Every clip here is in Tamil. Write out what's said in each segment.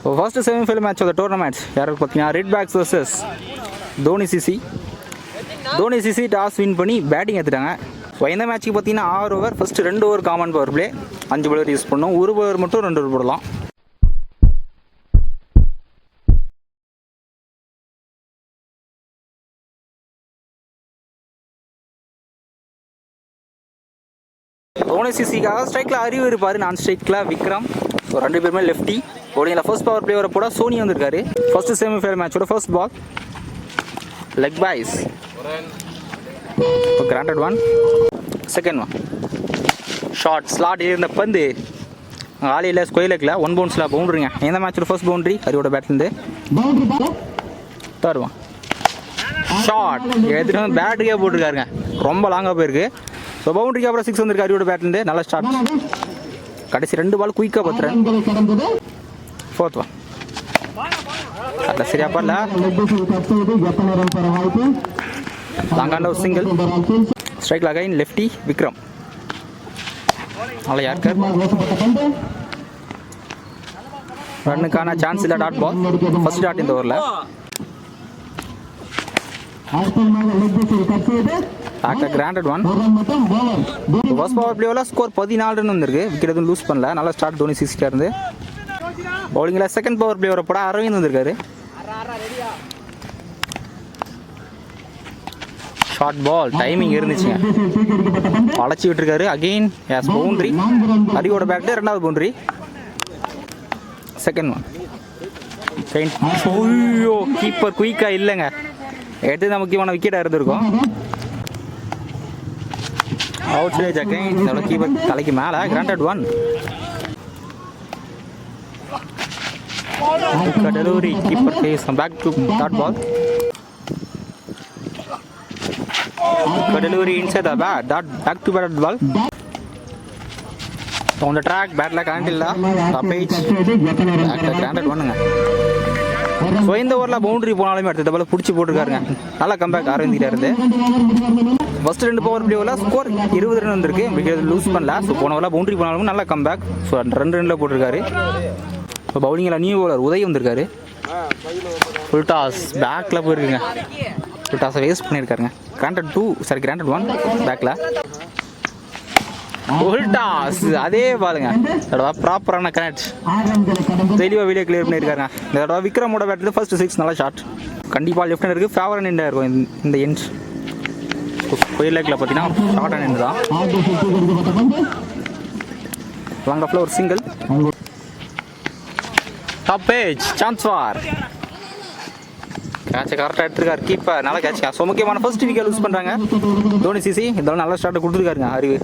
First semifinal match of the tournament யாருக்கு பார்த்தீங்கன்னா Red Backs versus Dhoni CC. Dhoni CC toss win பண்ணி பேட்டிங் எடுத்துட்டாங்க. ஸோ இந்த மேட்ச்சுக்கு பார்த்தீங்கன்னா 6 over, first 2 over common power play, 5 bowler use பண்ணோம். 1 ஓவர் மட்டும் 2 ஓவர் போடலாம். தோனி சிசிக்காக ஸ்ட்ரைக்கில் அறிவு இருப்பார், நான் ஸ்ட்ரைக்கில் விக்ரம். ஸோ 2 பேருமே லெஃப்டி. போலிங்கில் ஃபர்ஸ்ட் பவர் பிளேவரை போட சோனி வந்திருக்காரு. ஃபர்ஸ்ட் செமிஃபைனல் மேட்சோட first ball leg byes. Granted one. Second one short slot இருந்த பந்து ஆலியில் ஸ்கொயர் லெக்கில் 1 பவுன்ஸில் பவுண்ட்ரிங்க. இந்த மேட்சோட ஃபர்ஸ்ட் பவுண்ட்ரி ஹரியோட பேட்லேருந்து. தேர்ட் ஒன் ஷார்ட் எடுத்துகிட்டு வந்து பேட்டுக்கே போட்டிருக்காருங்க, ரொம்ப லாங்காக போயிருக்கு. ஸோ பவுண்ட்ரிக்கு அப்புறம் 6 வந்திருக்கு ஹரியோட பேட்லேருந்து. நல்ல ஸ்டார்ட். கடைசி 2 பால் குயிக்காக பார்த்துறேன். ஃபோர்த் ஒன் அதில் சரியா பண்ணல, லாங்கான ஒரு சிங்கிள். ஸ்ட்ரைக்கில் அகைன் லெஃப்டி விக்ரம். நல்லா யார்கர் ரன்னுக்கான சான்ஸ் இல்லை. டாட் பால், ஃபர்ஸ்ட் டாட் இந்த ஓவரில். Granted one. ஃபர்ஸ்ட் பவர் பிளேவில் ஸ்கோர் 14 ரன் வந்திருக்கு. விக்கெட் எதுவும் லூஸ் பண்ணல. நல்லா ஸ்டார்ட் தோனி சிசியாக இருந்து. பவுலிங்கில் செகண்ட் பவர் பிளேவரை போட அரவிந்த் வந்திருக்காரு. ஷார்ட் பால் டைமிங் இருந்துச்சுங்க, அழைச்சி விட்டுருக்காரு. அகெயின் எஸ் பவுண்ட்ரி ஹரியோட பேட்டு. 2வது பவுண்ட்ரி. செகண்ட் ஒன் ஐயோ கீப்பர் குயிக்காக இல்லைங்க, எடுத்து தான் முக்கியமான விக்கெட்டாக இருந்திருக்கும். அவுட் ஸ்டேஜ் அகைன் கீப்பர் தலைக்கு மேலே. Granted one. Delivery keeper face back to dot ball. Delivery inside the bat. Dot back to bat ball. on the track பேட்ல கரண்ட் இல்ல. பேஜ் கிராண்டட் ஒன்னுங்க. ஸோ இந்த ஓவரில் பவுண்டரி போனாலுமே அடுத்த பால் பிடிச்சி போட்டுருக்காருங்க. நல்லா கம்பேக் அரவிந்திட்ட இருந்து. ஃபர்ஸ்ட் 2 பவர் பிளேவில் ஸ்கோர் 20 ரன் வந்திருக்கு. விக்கெட் லூஸ் பண்ணல. ஸோ போன ஓவரில் பவுண்டரி போனாலும் நல்லா கம்பேக். ஸோ 2 ரனில் போட்டிருக்காரு. இப்போ பவுலிங்கில் நியூ பவுலர் உதய் வந்திருக்காரு. ஃபுல் டாஸ் பேக்கில் போயிருக்குங்க. ஃபுல் டாஸை வேஸ்ட் பண்ணியிருக்காருங்க. கிராண்டட் 2 சாரி கிராண்டட் 1 பேக்கில். ஃபுல் டாஸ் அதே பாருங்க, ப்ராப்பரான கனெக்ட் தெளிவாக வீடியோ கிளியர் பண்ணியிருக்காருங்க. இந்த தடவை விக்ரமோட பேட்டில் ஃபர்ஸ்ட் 6 நல்லா ஷார்ட். கண்டிப்பாக லெஃப்ட் ஹேண்ட் இருக்குது. ஃபேவர் ஹேண்டாக இருக்கும் இந்த எண்ட். ஸ்கொயர் லெக்கில் பார்த்தீங்கன்னா ஷார்ட் ஹேண்ட் தான். லாங் ஆஃபில் ஒரு single. Top page chance for கேட்சை கரெக்டாக எடுத்துருக்காரு கீப்பர். நல்லா கேட்சுங்க. ஸோ முக்கியமான ஃபர்ஸ்ட் விக்கெட் லூஸ் பண்ணுறாங்க தோனி சிசி. இதெல்லாம் நல்ல ஸ்டார்ட் கொடுத்துருக்காருங்க Arivu.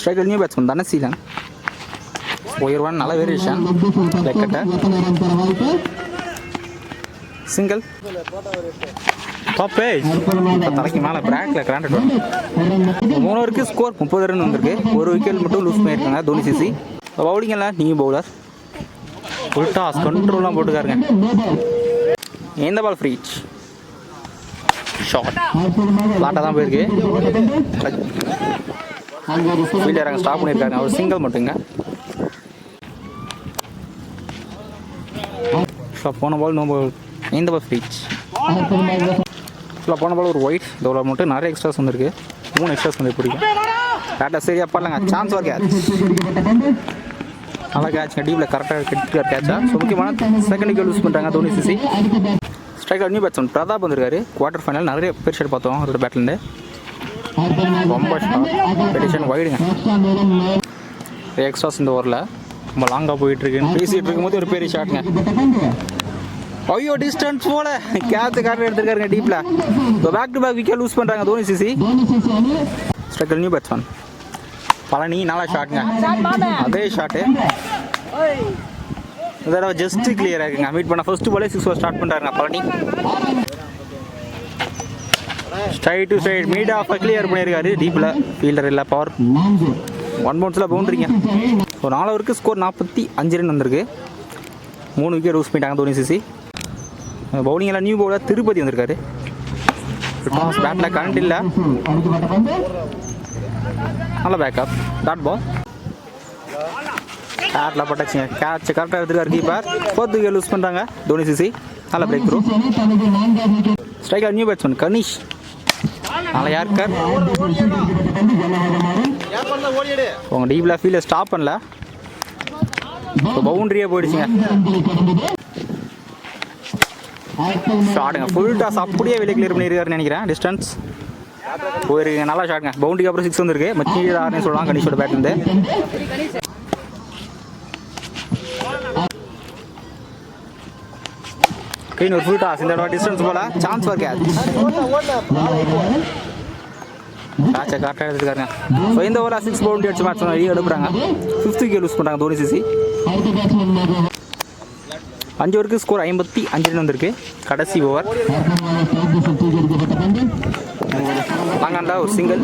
Striker new batsman Thanaseelan. Square one நல்ல வேரியேஷன். லெக்கட்ட சிங்கிள். டாப் பேஜ் தலைக்கு மேலே பேக்கில் கிராண்டட் ஒன். 3 ஓவருக்கு ஸ்கோர் 30 ரன் வந்திருக்கு. 1 விக்கெட் மட்டும் லூஸ் பண்ணியிருக்காங்க தோனி சிசி. பவுலிங்கில் நியூ பவுலர். ஃபுல் டாஸ் கண்ட்ரோல்லாம் போட்டுக்காருங்க. இந்த பால் ஃப்ரீ ஷார்ட் ஃப்ளாட்டாக தான் போயிருக்கு. ஃபீல்டர் அங்கே ஸ்டாப் பண்ணியிருக்காங்க. அவர் சிங்கிள் மட்டுங்க. போன பால் நோ பால். இந்த பால் ஃப்ரீ. போன பால் ஒரு ஒயிட். இந்த பால் மட்டும் நிறைய எக்ஸ்ட்ராஸ் வந்துருக்கு. 3 எக்ஸ்ட்ராஸ் வந்து பிடிக்கும். கரெக்டாக சரியா பண்ணலங்க. சான்ஸ் ஒரு கேட்ச். நல்லா கேட்சுங்க. டீப்பில் கரெக்டாக கெட்டுக்கார் கேட்சா. ஸோ முக்கியமான செகண்ட் விக்கெட் யூஸ் பண்ணுறாங்க Dhoni CC. Striker new batsman Prathap வந்திருக்காரு. குவார்டர் ஃபைனல் நிறைய பேர் ஷாட் பார்த்தோம் அவரோட பேட்லேருந்து. ரொம்ப ஷார்ட் வைடுங்க. எக்ஸ்ட்ராஸ் இந்த ஓவரில் ரொம்ப லாங்காக போயிட்டுருக்குன்னு பேசிகிட்டு இருக்கும்போது ஒரு பெரிய ஷாட்டுங்க. ஐயோ டிஸ்டன்ஸ் போல கேட்ச் கரெக்டாக எடுத்துருக்காருங்க டீப்பில். So back to back wicket loose பண்ணுறாங்க Dhoni CC. Striker new batsman Palani நல்லா ஷாட்டுங்க. அதே ஷாட்டு இந்த தடவை ஜஸ்ட் கிளியர் ஆகுங்க. மீட் பண்ண ஃபர்ஸ்ட் பாலே 6 ஸ்டார்ட் பண்ணுறாருங்க Palani. Straight to straight mid off clear பண்ணியிருக்காரு. டீப்பில் ஃபீல்டர் இல்லை. பவர் 1 பவுன்ஸில் பவுண்டரிங்க. ஸோ 4 ஓவருக்கு ஸ்கோர் 45 ரன் வந்திருக்கு. 3 விக்கெட் லூஸ் பண்ணிட்டாங்க தோனி சிசி. பவுலிங்கில் நியூ பவுலர் திருப்பதி வந்திருக்காரு. பேட்டில் கரண்ட் இல்லை. நல்ல பேக்கப். டாட் பால் பேட்டில் பட்டாச்சுங்க. கேட்ச் கரெக்டாக எடுத்துருக்காரு கீப்பர். 4th விக்கெட் லூஸ் பண்ணுறாங்க தோனி சிசி. நல்ல breakthrough. Striker new batsman Kanish. நல்லா யாருக்கார் உங்க டீப்ல ஃபீல்ட ஸ்டாப் பண்ணல. பவுண்டரியே போயிடுச்சுங்க. ஷாட்டுங்க ஃபுல் டாஸ் அப்படியே வெளியே கிளியர் பண்ணியிருக்காருன்னு நினைக்கிறேன். டிஸ்டன்ஸ் போயிருக்குங்க. நல்லா ஷாட்டுங்க. பவுண்டரிக்கு அப்புறம் 6 வந்துருக்கு. மச்சி ஆறுன்னு சொல்லலாம் கனிஷோட பேட்லேருந்து. கீழ் ஒரு ஃபுல் டாஸ். இந்த டிஸ்டன்ஸ் போல சான்ஸ் ஃபார் கேட்ச். கேட்சை கரெக்டாக எடுத்துருக்காருங்க. ஸோ இந்த ஓவரில் 6 பவுண்டரி அடிச்சு மேட்ச் வெளியே எடுப்புறாங்க. 5th விக்கெட் லூஸ் பண்ணுறாங்க தோனி சிசி. 5 ஓவருக்கு ஸ்கோர் 55 ரன் வந்திருக்கு. கடைசி ஓவர் நாங்கண்டா ஒரு சிங்கிள்.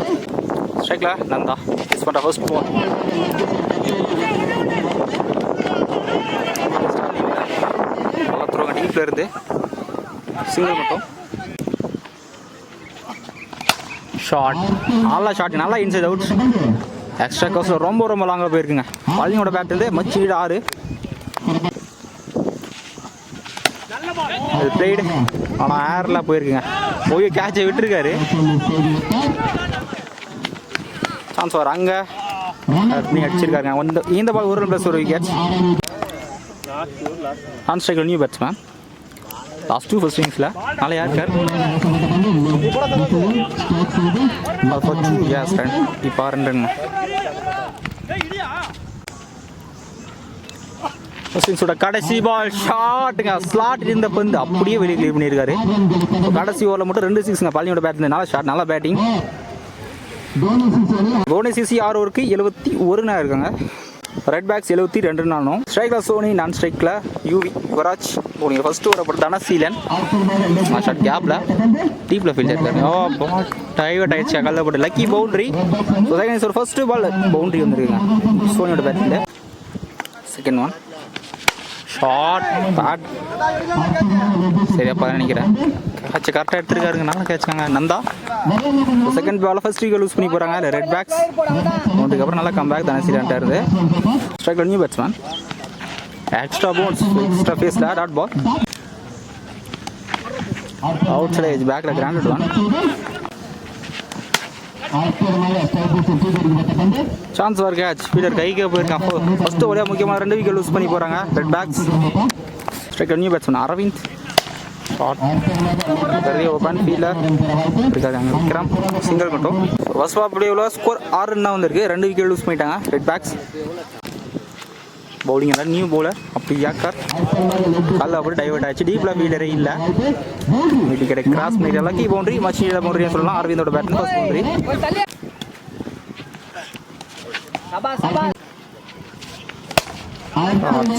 ஸ்ட்ரைக்கில் நந்தா மிஸ் பண்ணுற ஃபர்ஸ்ட் பால். நல்லா த்ரோங்க டீப்பில் இருந்து சிங்கிள் மட்டும். ஷார்ட் நல்லா ஷார்ட் நல்லா இன்சைட் அவுட். எக்ஸ்ட்ரா கவுஸில் ரொம்ப ரொம்ப லாங்காக போயிருக்குங்க. பழனியோட பேட்லேருந்து மச்சி 6. அது பிளேடு ஆனால் ஏரில் போயிருக்குங்க. போய் கேட்சை விட்டுருக்காரு. சான்ஸ் வர அங்கே அடிச்சிருக்காருங்க. இந்த பால் 1 ரன் ப்ளஸ் 1 விக்கெட். ஆன் ஸ்ட்ரைக்கில் நியூ பேட்ஸ்மேன். லாஸ்ட் 2 ஃபர்ஸ்ட் இன்னிங்ஸில் நல்லா யாருக்கார் இப்போ 2 ரன். கடைசி பால் ஷாட்டுங்க. ஸ்லாட் இருந்த பந்து அப்படியே வெளியே கிளியர் பண்ணியிருக்காரு. கடைசி ஓவரில் மட்டும் 2 6ங்க பழனியோட பேட். நல்லா ஷாட் நல்லா பேட்டிங். தோனி சிசி 6 ஓவருக்கு 71 இருக்காங்க. Red Backs 72 run. ஸ்ட்ரைக்கில் சோனி, நான் ஸ்ட்ரைக்கில் யூவி யுவராஜ். தோனி ஃபர்ஸ்ட் ஓவர் போட்டு தனசீலன் ஷாட் கேப்பில் டீப்பில் ஃபீல்ட் இருக்காரு. பால் டைவர்ட் ஆயிடுச்சு. கல்ல போட்டு லக்கி பவுண்டரி. ஒரு ஃபர்ஸ்ட் பால் பவுண்டரி வந்துருக்குங்க சோனியோட பேட்டில். செகண்ட் ஒன் ஷார்ட் பேட் சரியாப்பா நினைக்கிறேன். கேட்ச் கரெக்டாக எடுத்துருக்காருங்க. நல்லா கேட்சாங்க Nanda. Second ball first wicket lose பண்ணி போகிறாங்க. இல்லை ரெட் பேக்ஸ். அதுக்கப்புறம் நல்லா கம்பேக் தனசீலன்ட்டாக இருந்து. ஸ்ட்ரைக்கில் new batsman. Extra bounce extra ஃபேஸில் டாட் பால். அவுட் சைட் ஏஜ் பேக்கில் granted one. Chance for catch. Fielder கைக்கே போயிருக்கான். ஃபர்ஸ்ட் ஓவரே முக்கியமாக 2 விக்கெட் லூஸ் பண்ணி போகிறாங்க red backs. Striker new batsman Aravind. Short பெரிய ஓப்பன் ஃபீல்டர் இருக்காங்க. விக்ரம் சிங்கிள் மட்டும். ஃபர்ஸ்ட் அப்படியே உள்ள ஸ்கோர் 6 ரன் வந்திருக்கு. 2 விக்கெட் லூஸ் பண்ணிட்டாங்க ரெட் பேக்ஸ். பவுலிங் எல்லாம் நியூ பவுலர் அப்படி யாக்கார் காலில் அப்படி டைவர்ட் ஆச்சு. டீப்பில் ஃபீல்டரே இல்லை. விக்கெட்டை கிராஸ் பண்ணிட்டு லக்கி பவுண்டரி மச்சியோட பவுண்டரின்னு சொல்லலாம். அரவிந்தோட பேட்னு ஃபர்ஸ்ட் பவுண்டரி.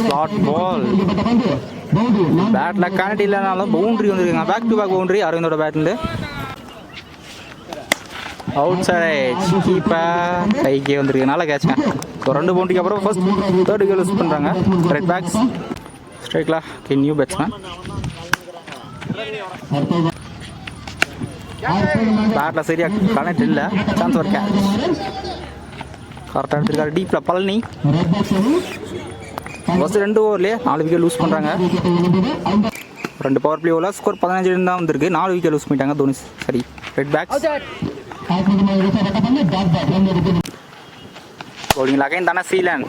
ஸ்லாட் பால் பேட்டில் கனெக்ட் இல்லைனாலும் பவுண்டரி வந்துருக்குங்க. பேக் டு பேக் பவுண்டரி அரவிந்தோட பேட்லேருந்து. அவுட் சைட் கீப்பர் கைக்கே வந்துருக்கு. நல்லா கேட்சுங்க. ஸோ 2 பவுண்டரிக்கு அப்புறம் ஃபர்ஸ்ட் 3rd விக்கெட் யூஸ் பண்ணுறாங்க ரெட் பேக்ஸ். ஸ்ட்ரைக்கில் நியூ பேட்ஸ்மேன். பேட்டில் சரியாக கனெக்ட் இல்லை. சான்ஸ் ஒரு கேட்ச் கரெக்டாக எடுத்துருக்காரு. டீப்பில் பழனி. ஃபர்ஸ்ட் 2 ஓவர்லேயே 4 விக்கெட் லூஸ் பண்ணுறாங்க. 2 பவர் பிளே ஓவரில் ஸ்கோர் 15 ரன் தான் வந்திருக்கு. 4 விக்கெட் லூஸ் பண்ணிட்டாங்க தோனி சரி red backs. Bowling again Dhanaseelan.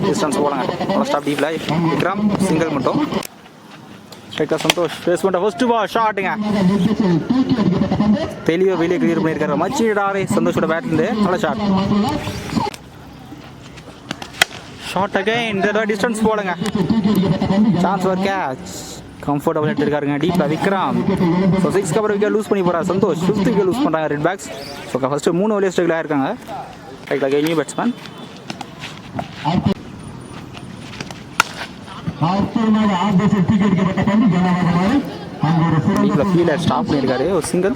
Distance போடுங்க. ஸ்டாப் டீப்ல விக்ரம் சிங்கிள் மட்டும். ஸ்ட்ரைக்கர் சந்தோஷ் ஃபேஸ் பண்ண ஃபர்ஸ்ட் பால் ஷாட்டுங்க. தெளிவாக வெளியே கிளியர் பண்ணியிருக்காரு. மச்சிடாரே சந்தோஷோட பேட்லேருந்து நல்ல ஷாட். ஷார்ட் அகைன் இந்த டிஸ்டன்ஸ் போடுங்க. சான்ஸ் ஃபார் கேட்ச் கம்ஃபர்டபுள் எடுத்துருக்காருங்க. டீப்பில் விக்ரம். ஸோ 6க்கு அப்புறம் விக்கெட் லூஸ் பண்ணி போகிறார் சந்தோஷ். 5th விக்கெட் லூஸ் பண்ணுறாங்க ரெட் பேக்ஸ். ஸோ ஃபஸ்ட்டு 3 ஓவர்லேயே ஸ்ட்ரைக்கில் இருக்காங்க. ஸ்ட்ரைக்கில் நியூ பேட்ஸ்மேன். டீப்பில் ஃபீல்டர் ஸ்டாப் பண்ணியிருக்காரு. ஒரு சிங்கிள்.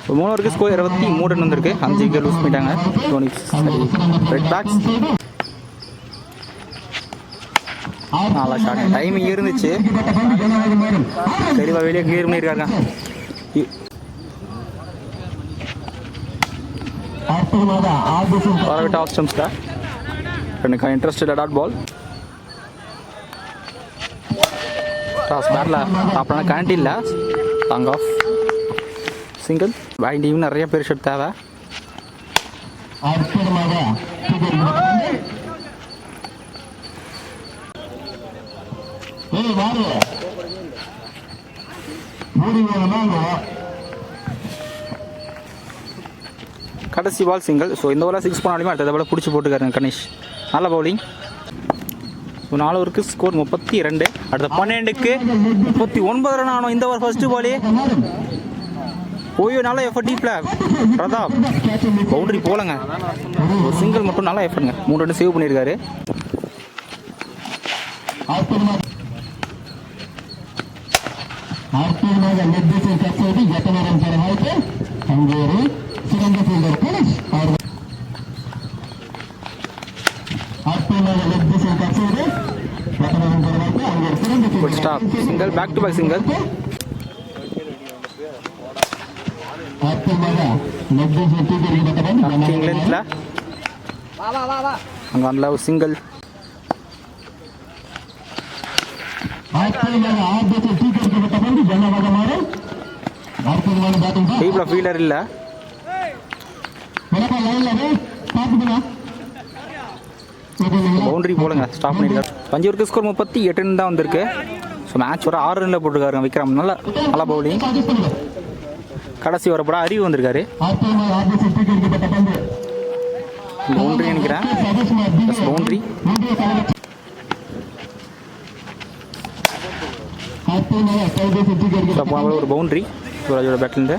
3 ஓவருக்கு ஸ்கோர் 23 ரன் வந்திருக்கு. 5 விக்கெட் லூஸ் பண்ணிட்டாங்க தோனி ரெட் பேக்ஸ். நல்லா ஷாட். டைமிங் இருந்துச்சு. தெளிவாக வெளியே கிளியர் பண்ணியிருக்காங்க. வரவிட்ட ஆஃப் ஸ்டம்ப்ஸ்ல எனக்கு இன்ட்ரெஸ்டட் டாட் பால் டாஸ் பேட்டில் அப்புறம் கரண்ட் இல்லை long off single batting team நிறைய பேர் ஷட் தேவை கடைசி பால் சிங்கிள். ஸோ இந்த ஓவரில் 6 பண்ணாலுமே அடுத்த பால் பிடிச்சி போட்டுக்காருங்க கணேஷ். நல்ல பவுலிங். ஸோ 4 ஓவருக்கு ஸ்கோர் 32. அடுத்த 12க்கு 39 ரன் ஆனோம் இந்த ஓவர் ஃபர்ஸ்ட் பாலே. ஓய்யோ நல்ல எஃபர்ட் டீப்ல பிரதாப் பவுண்டரி போலங்க. ஒரு சிங்கிள் மட்டும் நல்லா எஃபர்ட்ங்க. 3 ரன் சேவ் பண்ணியிருக்காரு. Stop single back to back single. இங்கிலாந்துல அங்க அந்த சிங்கிள் டீப்ல ஃபீல்டர் இல்ல. பவுண்டரி போலுங்க ஸ்டாப் பண்ணிருக்காரு. பஞ்சூருக்கு ஸ்கோர் 38 தான் வந்திருக்கு. ஸோ மேட்ச் ஒரு 6 ரன்ல போட்டுருக்காரு விக்ரம். நல்ல பவுலிங். கடைசி வரப்பட அறிவு வந்திருக்காரு. பவுண்டரி நினைக்கிறேன். பவுண்டரி ஒரு பவுண்டரி சிவராஜோட பேட்டில்.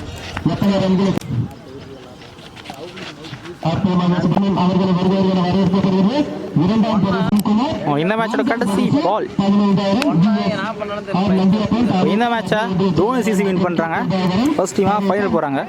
இந்த மேட்சோட கடைசி பால். இந்த மேட்சை தோனி சிசி வின் பண்றாங்க. ஃபர்ஸ்ட் டீமா ஃபைனல் போறாங்க.